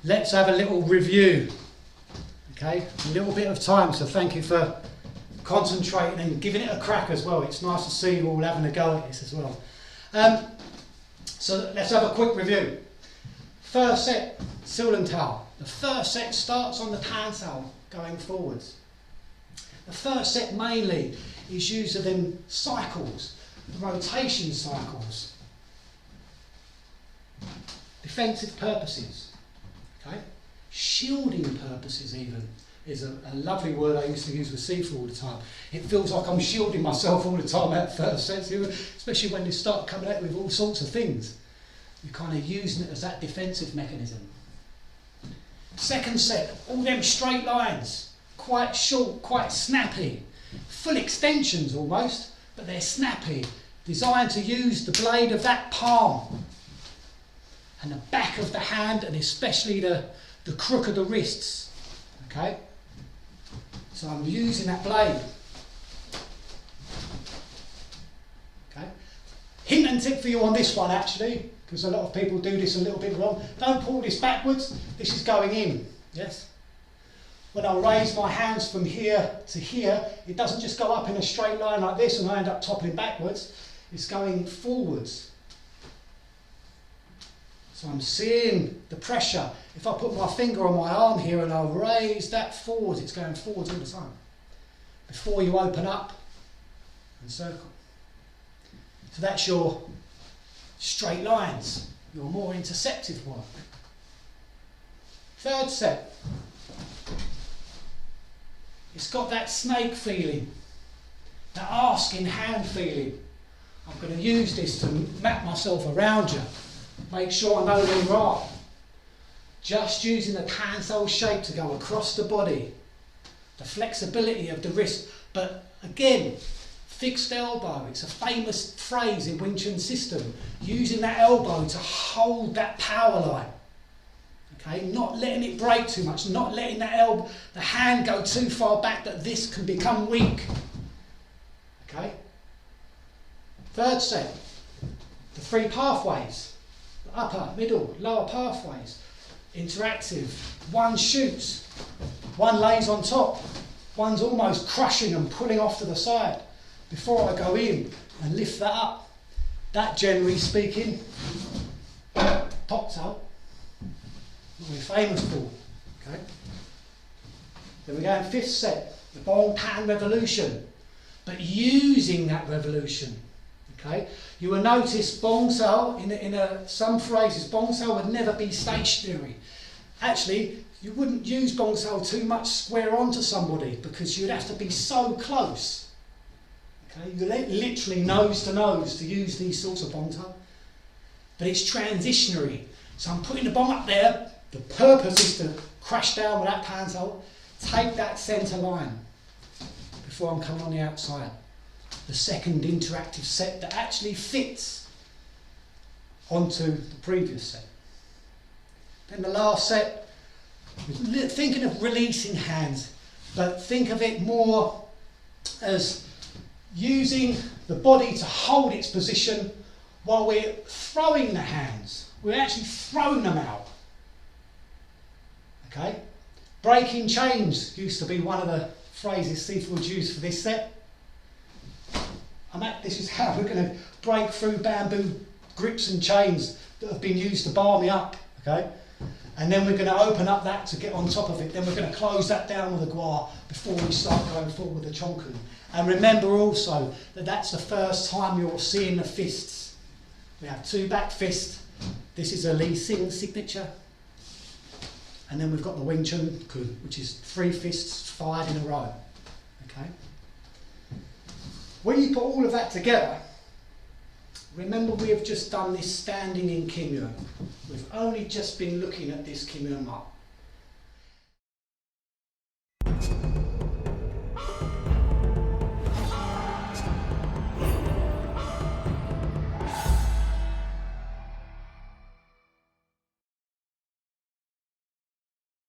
Let's have a little review, okay? A little bit of time, so thank you for concentrating and giving it a crack as well. It's nice to see you all having a go at this as well. So let's have a quick review. First set, Siu Lim Tau. The first set starts on the tan sao going forwards. The first set mainly is used of them cycles, the rotation cycles. Defensive purposes. Okay? Shielding purposes even is a lovely word I used to use with Sifu all the time. It feels like I'm shielding myself all the time at first sense, especially when you start coming out with all sorts of things. You're kind of using it as that defensive mechanism. Second set, all them straight lines, quite short, quite snappy, full extensions almost, but they're snappy, designed to use the blade of that palm and the back of the hand, and especially the crook of the wrists. Okay? So I'm using that blade. Okay? Hint and tip for you on this one actually, because a lot of people do this a little bit wrong. Don't pull this backwards, this is going in. Yes? When I raise my hands from here to here, it doesn't just go up in a straight line like this and I end up toppling backwards. It's going forwards. So I'm seeing the pressure. If I put my finger on my arm here and I raise that forwards, it's going forwards all the time. Before you open up and circle. So that's your straight lines, your more interceptive work. Third set. It's got that snake feeling, that asking hand feeling. I'm going to use this to map myself around you. Make sure I know where you are. Just using the tan sao shape to go across the body. The flexibility of the wrist. But again, fixed elbow. It's a famous phrase in Wing Chun system. Using that elbow to hold that power line. Okay, not letting it break too much. Not letting that elbow, the hand go too far back that this can become weak. Okay. Third set. The three pathways. Upper, middle, lower pathways, interactive. One shoots, one lays on top, one's almost crushing and pulling off to the side before I go in and lift that up. That, generally speaking, tops out, what we're famous for. Okay. Then we go in fifth set, the bong pan revolution, but using that revolution. Okay. You will notice bong sao, in some phrases, bong sao would never be stationary. Actually, you wouldn't use bong sao too much square onto somebody because you'd have to be so close. Okay, you literally nose to nose to use these sorts of bong sao. But it's transitionary. So I'm putting the bong up there. The purpose is to crash down with that pan sao, take that centre line before I'm coming on the outside. The second interactive set that actually fits onto the previous set. Then the last set, thinking of releasing hands, but think of it more as using the body to hold its position while we're throwing the hands. We're actually throwing them out. Okay? Breaking chains used to be one of the phrases Sifu would use for this set. This is how we're going to break through bamboo grips and chains that have been used to bar me up, okay? And then we're going to open up that to get on top of it. Then we're going to close that down with a gua before we start going forward with the chonku. And remember also that that's the first time you're seeing the fists. We have two back fists. This is a Lee Shing signature. And then we've got the Wing Chun, which is three fists fired in a row, okay? When you put all of that together, remember we have just done this standing in Kim Yuen. We've only just been looking at this Kim Yuen mark.